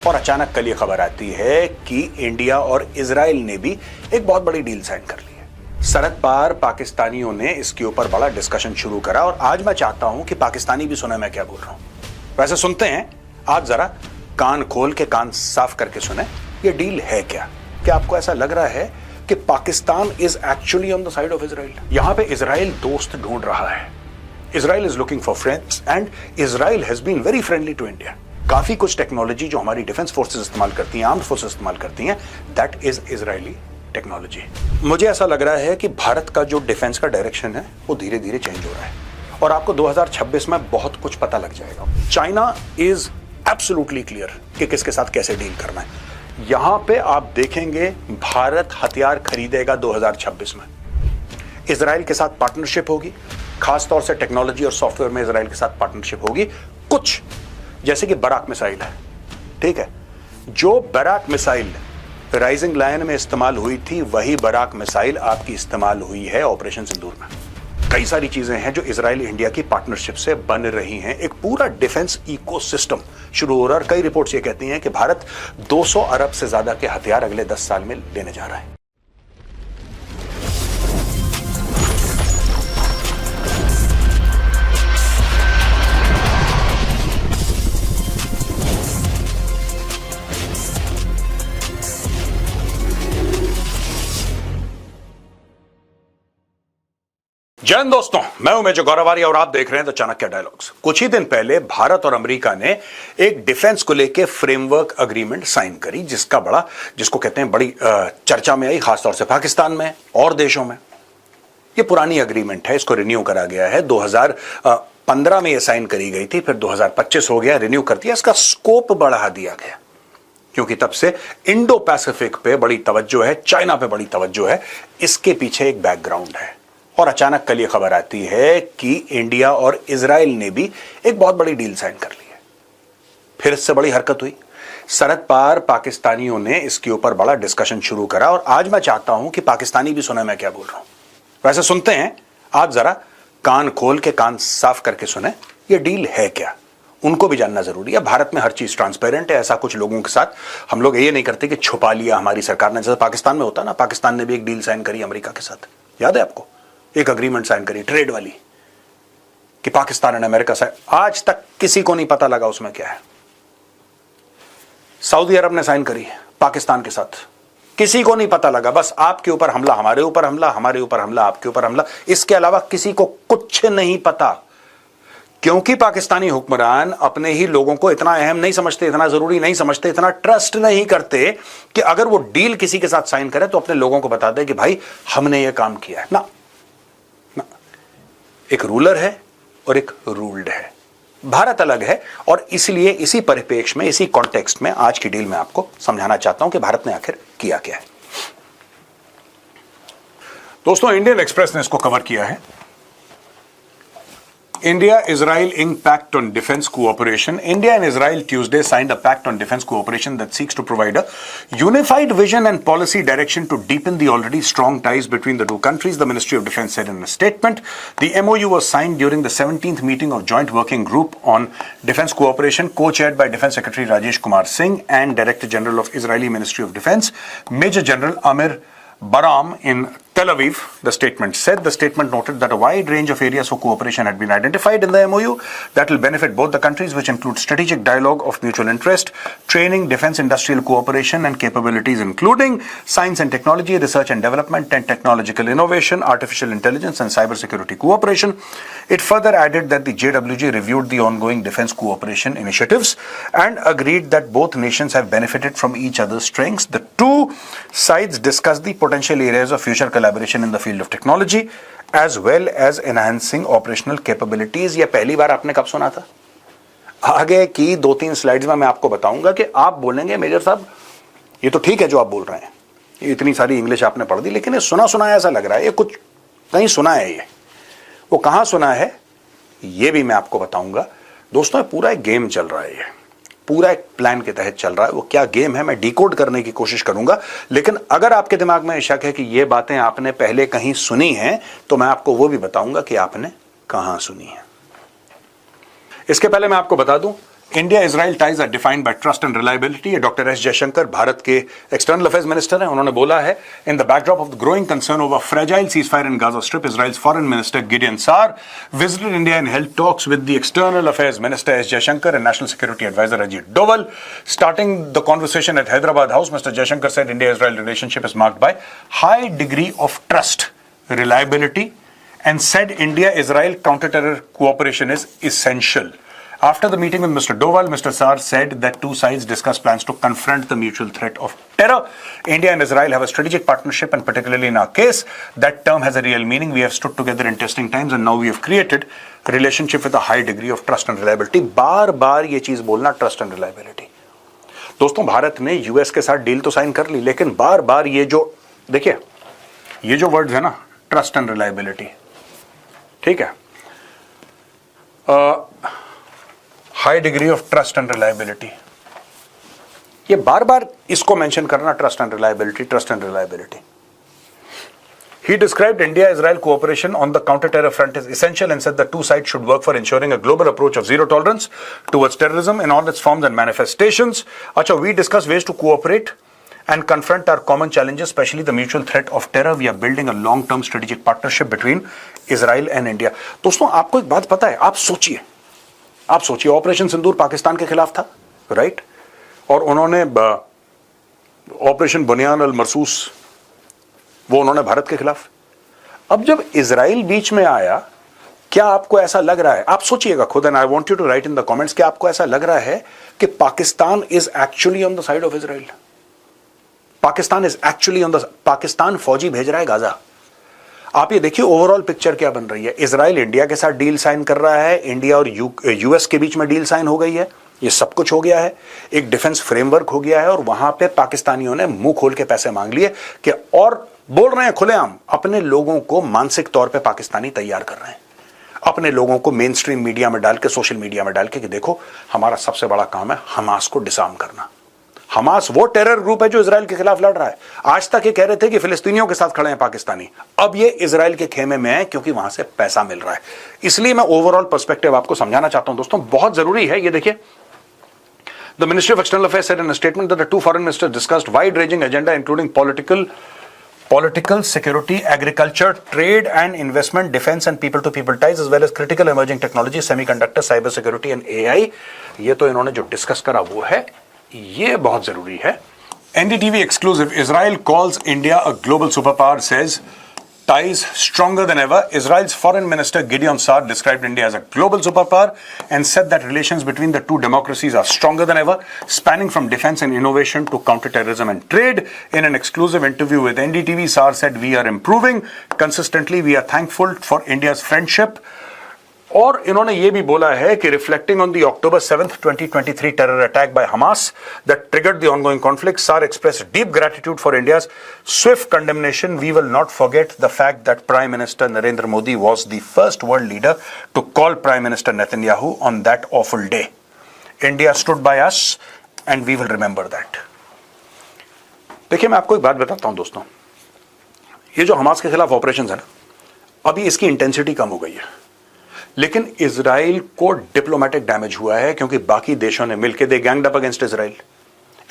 और अचानक कल ये खबर आती है कि इंडिया और इजराइल ने भी एक बहुत बड़ी डील साइन कर ली है। सरहद पार पाकिस्तानियों ने इसके ऊपर बड़ा डिस्कशन शुरू करा और आज मैं चाहता हूं कि पाकिस्तानी भी सुने मैं क्या बोल रहा हूं। वैसे सुनते हैं, आज जरा कान खोल के कान साफ करके सुने ये डील है क्या। क्या आपको ऐसा लग रहा है कि Pakistan is actually on the side of Israel? यहां पे इजराइल दोस्त ढूंढ रहा है। Israel is looking for friends and Israel has been very friendly to India. काफी कुछ टेक्नोलॉजी जो हमारी डिफेंस फोर्सेस इस्तेमाल करती हैं, आर्म्ड फोर्सेस इस्तेमाल करती हैं, दैट इज इजरायली टेक्नोलॉजी। मुझे ऐसा लग रहा है कि भारत का जो डिफेंस का डायरेक्शन है वो धीरे धीरे चेंज हो रहा है और आपको 2026 में बहुत कुछ पता लग जाएगा। चाइना इज एब्सोल्युटली क्लियर कि किसके साथ कैसे डील करना है। यहां पे आप देखेंगे भारत हथियार खरीदेगा 2026 में। इजराइल के साथ पार्टनरशिप होगी, खासतौर से टेक्नोलॉजी और सॉफ्टवेयर में इजराइल के साथ पार्टनरशिप होगी। कुछ जैसे कि बराक मिसाइल है, ठीक है, जो बराक मिसाइल राइजिंग लायन में इस्तेमाल हुई थी वही बराक मिसाइल आपकी इस्तेमाल हुई है ऑपरेशन सिंदूर में। कई सारी चीजें हैं जो इजराइल इंडिया की पार्टनरशिप से बन रही हैं। एक पूरा डिफेंस इकोसिस्टम शुरू हो रहा है और कई रिपोर्ट्स ये कहती हैं कि भारत 200 अरब से ज्यादा के हथियार अगले 10 साल में लेने जा रहा है। जय हिंद दोस्तों, मैं हूं मेजर गौरवारी और आप देख रहे हैं द चाणक्य डायलॉग्स। कुछ ही दिन पहले भारत और अमेरिका ने एक डिफेंस को लेकर फ्रेमवर्क अग्रीमेंट साइन करी, जिसको कहते हैं बड़ी चर्चा में आई, खासतौर से पाकिस्तान में और देशों में। ये पुरानी अग्रीमेंट है, इसको रिन्यू करा गया है। 2015 में ये साइन करी गई थी, फिर 2025 हो गया, रिन्यू कर दिया। इसका स्कोप बढ़ा दिया गया क्योंकि तब से इंडो पैसिफिक पे बड़ी तवज्जो है, चाइना पे बड़ी तवज्जो है। इसके पीछे एक बैकग्राउंड है और अचानक कल ये खबर आती है कि इंडिया और इजराइल ने भी एक बहुत बड़ी डील साइन कर ली है। फिर इससे बड़ी हरकत हुई। सरहद पार पाकिस्तानियों ने इसके ऊपर बड़ा डिस्कशन शुरू करा और आज मैं चाहता हूं कि पाकिस्तानी भी सुने मैं क्या बोल रहा हूं। वैसे सुनते हैं, आज जरा कान खोल के कान साफ करके सुने ये डील है क्या। उनको भी जानना जरूरी है। भारत में हर चीज ट्रांसपेरेंट है। ऐसा कुछ लोगों के साथ हम लोग ये नहीं करते कि छुपा लिया हमारी सरकार ने, जैसे पाकिस्तान में होता ना। पाकिस्तान ने भी एक डील साइन करी अमेरिका के साथ, याद है आपको? एक अग्रीमेंट साइन करी ट्रेड वाली कि पाकिस्तान और अमेरिका से। आज तक किसी को नहीं पता लगा उसमें क्या है। सऊदी अरब ने साइन करी पाकिस्तान के साथ, किसी को नहीं पता लगा। बस आपके ऊपर हमला, हमारे ऊपर हमला, हमारे ऊपर हमला, आपके ऊपर हमला। इसके अलावा किसी को कुछ नहीं पता, क्योंकि पाकिस्तानी हुक्मरान अपने ही लोगों को इतना अहम नहीं समझते, इतना जरूरी नहीं समझते, इतना ट्रस्ट नहीं करते कि अगर वो डील किसी के साथ साइन करे तो अपने लोगों को बता दे कि भाई हमने ये काम किया है ना। एक रूलर है और एक रूल्ड है। भारत अलग है और इसलिए इसी परिप्रेक्ष्य में, इसी कॉन्टेक्स्ट में आज की डील में आपको समझाना चाहता हूं कि भारत ने आखिर किया क्या है। दोस्तों, इंडियन एक्सप्रेस ने इसको कवर किया है। India-Israel Inc. Pact on Defense Cooperation. India and Israel Tuesday signed a pact on defense cooperation that seeks to provide a unified vision and policy direction to deepen the already strong ties between the two countries, the Ministry of Defense said in a statement. The MOU was signed during the 17th meeting of Joint Working Group on Defense Cooperation, co-chaired by Defense Secretary Rajesh Kumar Singh and Director General of Israeli Ministry of Defense, Major General Amir Baram in Tel Aviv, the statement said. The statement noted that a wide range of areas for cooperation had been identified in the MOU that will benefit both the countries, which include strategic dialogue of mutual interest, training, defense industrial cooperation and capabilities, including science and technology, research and development and technological innovation, artificial intelligence and cybersecurity cooperation. It further added that the JWG reviewed the ongoing defense cooperation initiatives and agreed that both nations have benefited from each other's strengths. The two sides discussed the potential areas of future collaboration in the field of technology as well as enhancing operational capabilities. ये पहली बार आपने कब सुना था? आगे की 2-3 slides में मैं आपको बताऊंगा कि आप बोलेंगे मेजर साहब ये तो ठीक है जो आप बोल रहे हैं, ये इतनी सारी इंग्लिश आपने पढ़ दी, लेकिन ये सुना सुनाया ऐसा लग रहा है, ये कुछ कहीं सुना है। ये वो कहां सुना है ये भी मैं आपको बताऊंगा। दोस्तों, पूरा एक गेम चल रहा है, ये पूरा एक प्लान के तहत चल रहा है। वो क्या गेम है मैं डिकोड करने की कोशिश करूंगा, लेकिन अगर आपके दिमाग में शक है कि ये बातें आपने पहले कहीं सुनी हैं तो मैं आपको वो भी बताऊंगा कि आपने कहां सुनी है। इसके पहले मैं आपको बता दूं India Israel ties are defined by trust and reliability. Doctor S Jaishankar Bharat के एक्सटर्नल अफेयर्स मिनिस्टर हैं, उन्होंने बोला है in the backdrop of the growing concern over fragile ceasefire in Gaza strip, Israel's foreign minister Gideon Saar visited India and held talks with the external affairs minister S Jaishankar and national security advisor Ajit Doval. Starting the conversation at Hyderabad House, Mr. Jaishankar said India-Israel relationship is marked by high degree of trust, reliability, and said India-Israel counter-terror cooperation is essential. After the meeting with Mr. Doval, Mr. Saar said that two sides discussed plans to confront the mutual threat of terror. India and Israel have a strategic partnership, and particularly in our case, that term has a real meaning. We have stood together in testing times, and now we have created a relationship with a high degree of trust and reliability. बार बार ये चीज बोलना, trust and reliability. दोस्तों, भारत ने US के साथ deal तो sign कर ली, लेकिन बार बार ये जो देखिए, ये जो वर्ड्स है ना, ट्रस्ट एंड रिलायबिलिटी, ठीक है, high degree of trust and reliability, ये बार बार इसको मेंशन करना, trust and reliability, trust and reliability. He described India-Israel cooperation on the counter-terror front as essential and said the two sides should work for ensuring a global approach of zero tolerance towards terrorism in all its forms and manifestations. Acha, we discussed ways to cooperate and confront our common challenges, especially the mutual threat of terror. We are building a long-term strategic partnership between Israel and India. दोस्तों, आपको एक बात पता है, आप सोचिए operation सिंदूर पाकिस्तान के खिलाफ था, राइट? और उन्होंने ऑपरेशन बुनियान अल मरसूस, वो उन्होंने भारत के खिलाफ। अब जब इजराइल बीच में आया, क्या आपको ऐसा लग रहा है, आप सोचिएगा खुद, and I want you to write in the comments, क्या आपको ऐसा लग रहा है कि Pakistan is actually on the side of Israel? Pakistan फौजी भेज रहा है गाजा। आप ये देखिए ओवरऑल पिक्चर क्या बन रही है। इजराइल इंडिया के साथ डील साइन कर रहा है, इंडिया और यूएस के बीच में डील साइन हो गई है, ये सब कुछ हो गया है, एक डिफेंस फ्रेमवर्क हो गया है, और वहां पे पाकिस्तानियों ने मुंह खोल के पैसे मांग लिए कि, और बोल रहे हैं खुलेआम, अपने लोगों को मानसिक तौर पे पाकिस्तानी तैयार कर रहे हैं, अपने लोगों को मेन स्ट्रीम मीडिया में डाल के, सोशल मीडिया में डाल के कि देखो हमारा सबसे बड़ा काम है हमास को डिसआर्म करना। हमास वो टेरर ग्रुप है जो इजराइल के खिलाफ लड़ रहा है। आज तक ये कह रहे थे कि फिलिस्तीनियों के साथ खड़े हैं पाकिस्तानी, अब ये इजराइल के खेमे में है क्योंकि वहां से पैसा मिल रहा है। इसलिए मैं ओवरऑल पर्सपेक्टिव आपको समझाना चाहता हूं दोस्तों, बहुत जरूरी है। ये देखिए, The Ministry of External Affairs said in a statement that the two foreign ministers discussed wide-ranging agenda including political, security, agriculture, trade and investment, defense and people-to-people ties, as well as critical emerging technology, semiconductor, cyber security and AI. ये तो इन्होंने जो discuss करा वो है, ये बहुत जरूरी है। NDTV exclusive, Israel calls India a global superpower, says ties stronger than ever. Israel's foreign minister Gideon Saar described India as a global superpower and said that relations between the two democracies are stronger than ever, spanning from defense and innovation to counterterrorism and trade. In an exclusive interview with NDTV, Saar said, "We are improving consistently. We are thankful for India's friendship." और इन्होंने ये भी बोला है कि reflecting on the October 7th, 2023 terror attack by Hamas that triggered the ongoing conflict, Saar expressed deep gratitude for India's swift condemnation. We will not forget the fact that Prime Minister Narendra Modi was the first world leader to call Prime Minister Netanyahu on that awful day. India stood by us and we will remember that. देखिए, मैं आपको एक बात बताता हूं दोस्तों, ये जो हमास के खिलाफ ऑपरेशन है ना, अभी इसकी इंटेंसिटी कम हो गई है, लेकिन इजराइल को डिप्लोमेटिक डैमेज हुआ है क्योंकि बाकी देशों ने मिलकर they ganged up against Israel,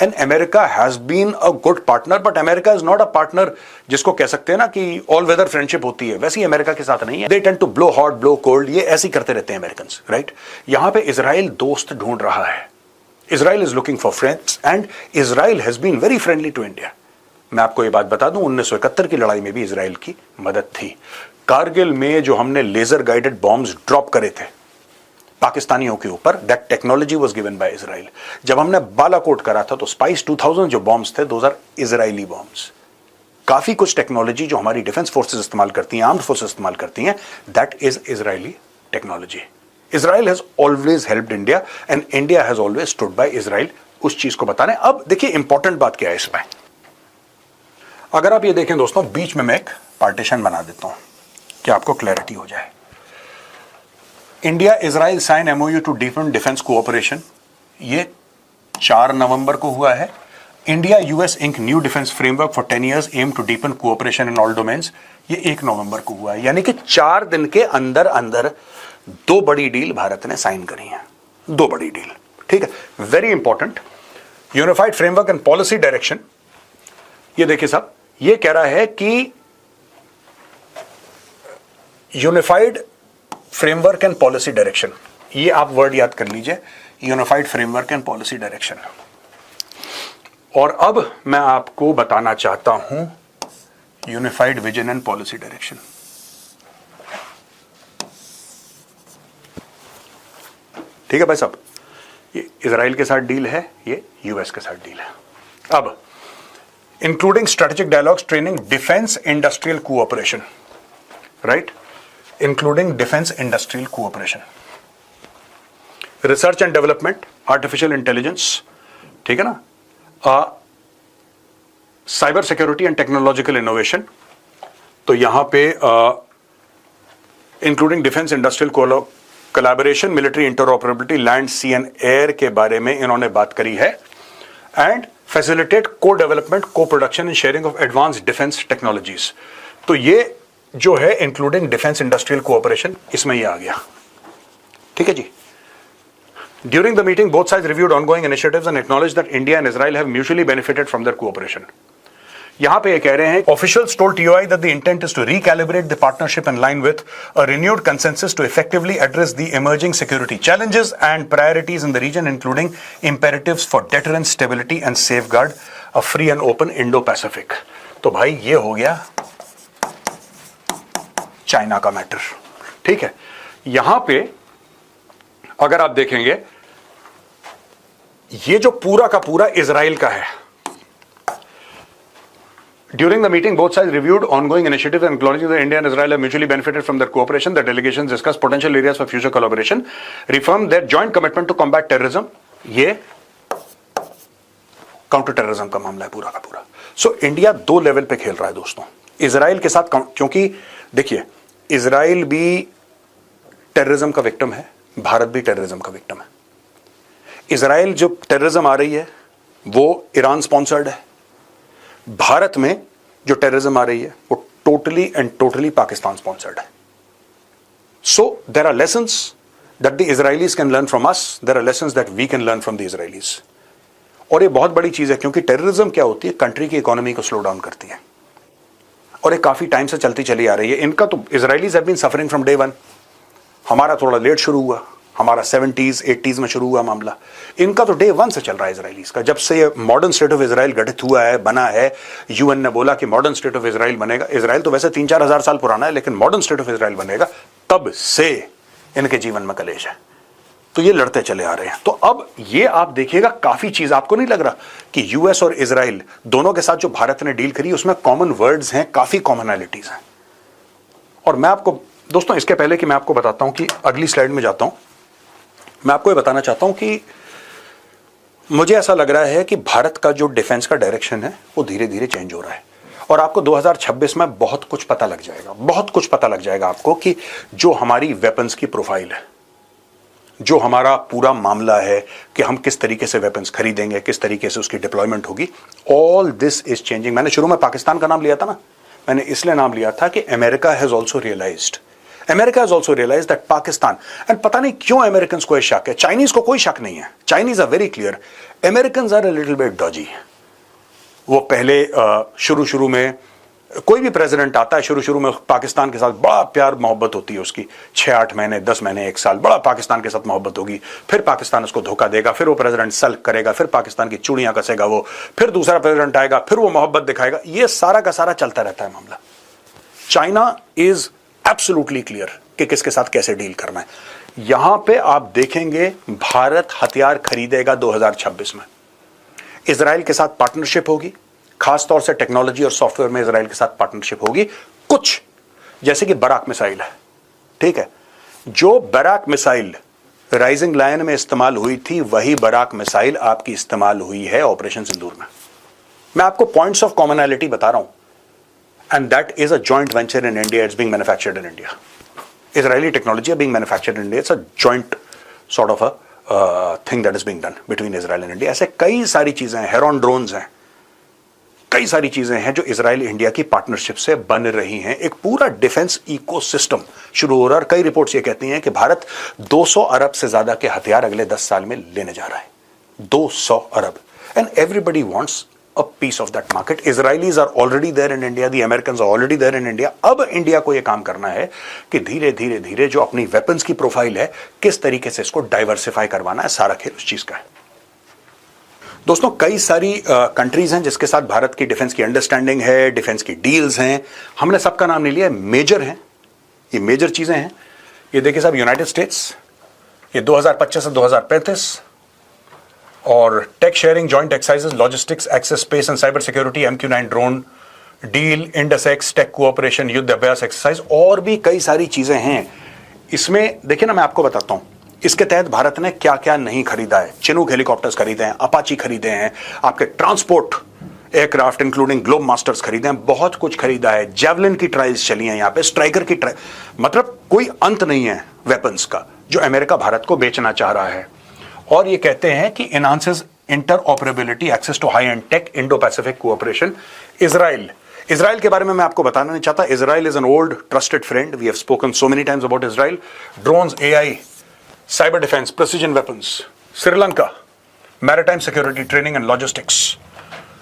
and America has been a good partner, but America is not a partner जिसको कह सकते हैं ना कि ऑल वेदर फ्रेंडशिप होती है, वैसी अमेरिका के साथ नहीं है। They tend to blow hot blow cold, ये ऐसे ही करते रहते हैं अमेरिकन, राइट? यहां पे इजराइल दोस्त ढूंढ रहा है, Israel is looking for friends and Israel has been very friendly to India. मैं आपको ये बात बता दूं, 1971 की लड़ाई में भी इजराइल की मदद थी। कारगिल में जो हमने लेजर गाइडेड बॉम्ब्स ड्रॉप करे थे पाकिस्तानियों के ऊपर, that technology was given by Israel. जब हमने बालाकोट करा था तो स्पाइस 2000 जो बॉम्ब्स थे, दोज आर इजरायली बॉम्ब्स। काफी कुछ टेक्नोलॉजी जो हमारी डिफेंस फोर्सेस इस्तेमाल करती हैं, आर्म्ड फोर्सेस इस्तेमाल करती हैं, that is Israeli technology. Israel has always helped India and India has always stood by Israel, उस चीज को बताने। अब देखिए इंपॉर्टेंट बात क्या है इसमें, अगर आप ये देखें दोस्तों, बीच में मैं एक पार्टीशन बना देता हूं कि आपको क्लैरिटी हो जाए। India Israel sign MOU to deepen defence cooperation, ये 4 नवंबर को हुआ है। India US ink new defence framework for 10 years aim to deepen cooperation in all domains, ये 1 नवंबर को हुआ है। यानी कि 4 दिन के अंदर अंदर 2 बड़ी डील भारत ने साइन करी है, 2 बड़ी डील। ठीक है, very important. Unified framework and policy direction, ये देखिए साहब, ये कह रहा है कि unified framework and policy direction, ये आप वर्ड याद कर लीजिए, unified framework and policy direction. और अब मैं आपको बताना चाहता हूं unified vision and policy direction. ठीक है भाई साहब, ये इजराइल के साथ डील है, ये यूएस के साथ डील है। अब including strategic dialogues, training, defence industrial cooperation, right, including defence industrial cooperation, research and development, artificial intelligence, ठीक है ना, cyber security and technological innovation. तो यहां पे including defence industrial collaboration, military interoperability, land, sea and air के बारे में इन्होंने बात करी है। And facilitate co development, co production and sharing of advance defence technologies. तो ये जो है इंक्लूडिंग डिफेंस इंडस्ट्रियल कोऑपरेशन, इसमें ये आ गया। ठीक है जी। During the meeting, both sides reviewed ongoing initiatives and acknowledged that India and Israel have mutually benefited from their cooperation. यहां पे ये कह रहे हैं, officials told TOI that the intent is to recalibrate the partnership in line with a renewed consensus to effectively address the emerging security challenges and priorities in the region, including imperatives for deterrence, stability and safeguard a free and open Indo-Pacific. तो भाई ये हो गया China का matter. ठीक है, यहां पे अगर आप देखेंगे, ये जो पूरा का पूरा इजराइल का है। During the meeting, both sides reviewed ongoing initiatives and acknowledging that India and Israel have mutually benefited from their cooperation. The delegations discussed potential areas for future collaboration, reaffirmed their joint commitment to combat terrorism. ये counter terrorism का मामला है पूरा का पूरा। So India दो level पे खेल रहा है दोस्तों, इजराइल के साथ, क्योंकि देखिए इजराइल भी टेररिज्म का विक्टिम है, भारत भी टेररिज्म का विक्टिम है। इजराइल जो टेररिज्म आ रही है वो ईरान स्पॉन्सर्ड है, भारत में जो टेररिज्म आ रही है वो totally and totally Pakistan sponsored है। So there are lessons that the Israelis can learn from us, there are lessons that we can learn from the Israelis. और ये बहुत बड़ी चीज है, क्योंकि टेररिज्म क्या होती है, कंट्री की इकोनॉमी को स्लो डाउन करती है, और ये काफी टाइम से चलती चली आ रही है। इनका तो Israelis have been suffering from day one. हमारा थोड़ा लेट शुरू हुआ, हमारा 70s 80s में शुरू हुआ मामला, इनका तो डे वन से चल रहा है इजरायलीज का। जब से ये मॉडर्न स्टेट ऑफ इजराइल गठित हुआ है, बना है, यूएन ने बोला कि मॉडर्न स्टेट ऑफ इजराइल बनेगा। इजराइल तो वैसे 3-4 हजार साल पुराना है, लेकिन मॉडर्न स्टेट ऑफ इजराइल बनेगा, तब से इनके जीवन में कलेश है। तो ये लड़ते चले आ रहे हैं। तो अब ये आप देखिएगा, काफी चीज आपको नहीं लग रहा कि यूएस और इजराइल दोनों के साथ जो भारत ने डील करी उसमें कॉमन वर्ड्स हैं, काफी कॉमनैलिटीज हैं। और मैं आपको दोस्तों, इसके पहले कि मैं आपको बताता हूं कि अगली स्लाइड में जाता हूं, मैं आपको ये बताना चाहता हूं कि मुझे ऐसा लग रहा है कि भारत का जो डिफेंस का डायरेक्शन है वो धीरे धीरे चेंज हो रहा है। और आपको 2026 में बहुत कुछ पता लग जाएगा, बहुत कुछ पता लग जाएगा आपको कि जो हमारी वेपन्स की प्रोफाइल है, जो हमारा पूरा मामला है कि हम किस तरीके से वेपन्स खरीदेंगे, किस तरीके से उसकी डिप्लॉयमेंट होगी, ऑल दिस इज चेंजिंग। मैंने शुरू में पाकिस्तान का नाम लिया था ना, मैंने इसलिए नाम लिया था कि America has also realised that Pakistan, and पता नहीं क्यों अमेरिकन को शक है, चाइनीज को कोई शक नहीं है, Chinese are very clear, American are a little bit dodgy. वो पहले शुरू में कोई भी प्रेसिडेंट आता है, शुरू में पाकिस्तान के साथ बड़ा प्यार मोहब्बत होती है उसकी, 6-8 महीने 10 महीने 1 साल बड़ा पाकिस्तान के साथ मोहब्बत होगी, फिर पाकिस्तान उसको धोखा देगा, फिर वो प्रेसिडेंट सल्क करेगा, फिर पाकिस्तान की चूड़ियां कसेगा वो, फिर दूसरा प्रेसिडेंट आएगा, फिर वो मोहब्बत दिखाएगा। ये सारा का सारा चलता रहता है मामला। चाइना इज एब्सोल्युटली क्लियर कि किसके साथ कैसे डील करना है। यहां पे आप देखेंगे भारत हथियार खरीदेगा 2026 में, इजराइल के साथ पार्टनरशिप होगी, खासतौर से टेक्नोलॉजी और सॉफ्टवेयर में इजराइल के साथ पार्टनरशिप होगी। कुछ जैसे कि बराक मिसाइल है, ठीक है, जो बराक मिसाइल राइजिंग लायन में इस्तेमाल हुई थी वही बराक मिसाइल आपकी इस्तेमाल हुई है ऑपरेशन सिंदूर में। मैं आपको पॉइंट्स ऑफ कॉमनैलिटी बता रहा हूं, and that is a joint venture in India, it's being manufactured in India. Israeli technology being manufactured in India, it's a joint sort of a thing that is being done between Israel and India. ऐसे कई सारी चीजें हैं, heron drones हैं, कई सारी चीजें हैं जो इजराइल इंडिया की पार्टनरशिप से बन रही हैं। एक पूरा डिफेंस इकोसिस्टम शुरू हो रहा है और कई रिपोर्ट्स ये कहती हैं कि भारत 200 अरब से ज्यादा के हथियार अगले 10 साल में लेने जा रहा है। 200 अरब, and everybody wants a piece of that market. Israelis are already there in India, the Americans are already there in India. अब इंडिया को यह काम करना है कि धीरे धीरे धीरे जो अपनी वेपन्स की प्रोफाइल है किस तरीके से इसको डाइवर्सिफाई करवाना है, सारा खेल उस चीज का है। दोस्तों, कई सारी कंट्रीज हैं जिसके साथ भारत की डिफेंस की अंडरस्टैंडिंग है, डिफेंस की डील्स हैं। हमने सबका नाम नहीं लिया, मेजर हैं, ये मेजर चीजें हैं। ये देखिए साहब, यूनाइटेड स्टेट्स, ये 2025 से 2035, और tech sharing, joint exercises, logistics, access, space and cyber security, MQ-9 drone deal, INDUS X, tech cooperation, Yudh Abhyas exercise, और भी कई सारी चीजें हैं इसमें। देखिए ना, मैं आपको बताता हूं इसके तहत भारत ने क्या क्या नहीं खरीदा है। चिनूक हेलीकॉप्टर्स खरीदे हैं, अपाची खरीदे हैं, आपके transport aircraft including globe masters खरीदे हैं, बहुत कुछ खरीदा है। जेवलिन की ट्रायल्स चली हैं यहाँ पे, स्ट्राइकर की मतलब कोई अंत नहीं है वेपन्स का जो अमेरिका भारत को बेचना चाह रहा है। और ये कहते हैं कि enhances interoperability, access to high end tech, Indo Pacific cooperation. Israel के बारे में मैं आपको बताना नहीं चाहता। Israel is an old trusted friend, we have spoken so many times about Israel. Drones, AI, cyber defence, precision weapons. Sri Lanka, maritime security training and logistics.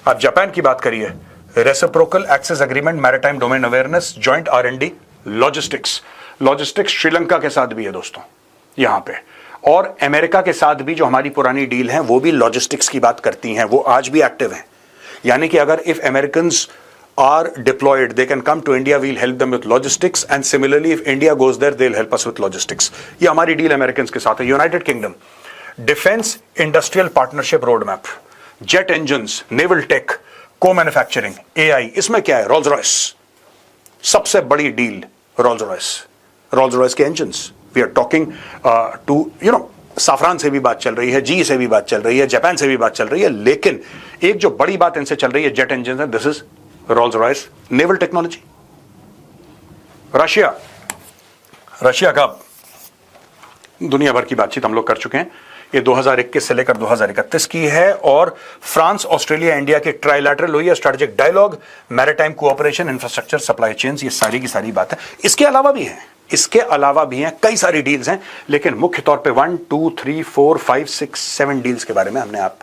आप Japan की बात करिए, reciprocal access agreement, maritime domain awareness, joint R&D, logistics Sri Lanka के साथ भी है दोस्तों यहां पे। और अमेरिका के साथ भी जो हमारी पुरानी डील है वो भी लॉजिस्टिक्स की बात करती हैं, वो आज भी एक्टिव हैं। यानी कि अगर if Americans are deployed they can come to India, we'll help them with logistics, and similarly if India goes there they will help us with logistics. ये हमारी डील अमेरिकन्स के साथ है। United Kingdom, defence industrial partnership road map, jet engines, naval tech, co manufacturing, AI। इसमें क्या है? Rolls Royce, सबसे बड़ी डील रोल्स रॉयस के engines. We are talking to Safran से भी बात चल रही है, GE से भी बात चल रही है, जापान से भी बात चल रही है, लेकिन एक जो बड़ी बात इनसे चल रही है जेट इंजन है, this is Rolls Royce. Naval technology, Russia का दुनिया भर की बातचीत हम लोग कर चुके हैं। ये 2021 से लेकर 2031 की है। और फ्रांस, ऑस्ट्रेलिया, इंडिया के ट्राइलैटरल हुई है strategic dialogue, maritime cooperation, infrastructure, supply chains, ये सारी की सारी बात है। इसके अलावा भी हैं कई सारी डील्स हैं, लेकिन मुख्य तौर पे 1 2 3 4 5 6 7 डील्स के बारे में हमने आप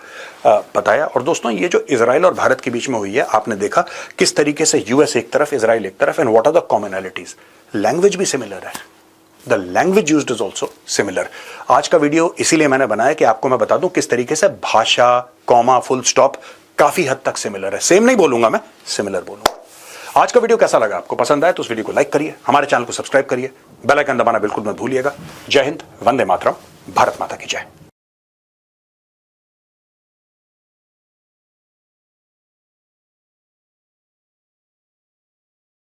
बताया। और दोस्तों, ये जो इजराइल और भारत के बीच में हुई है, आपने देखा किस तरीके से US एक तरफ, इजराइल एक तरफ, and what are the commonalities. Language भी सिमिलर है, the language used is also similar. आज का वीडियो इसीलिए मैंने बनाया कि आपको मैं बता दूं किस तरीके से भाषा, कॉमा, फुल स्टॉप काफी हद तक सिमिलर है। सेम नहीं बोलूंगा मैं, सिमिलर बोलूंगा। आज का वीडियो कैसा लगा? आपको पसंद आया तो उस वीडियो को लाइक करिए, हमारे चैनल को सब्सक्राइब करिए, बेल आइकन दबाना बिल्कुल मत भूलिएगा। जय हिंद, वंदे मातरम, भारत माता की जय।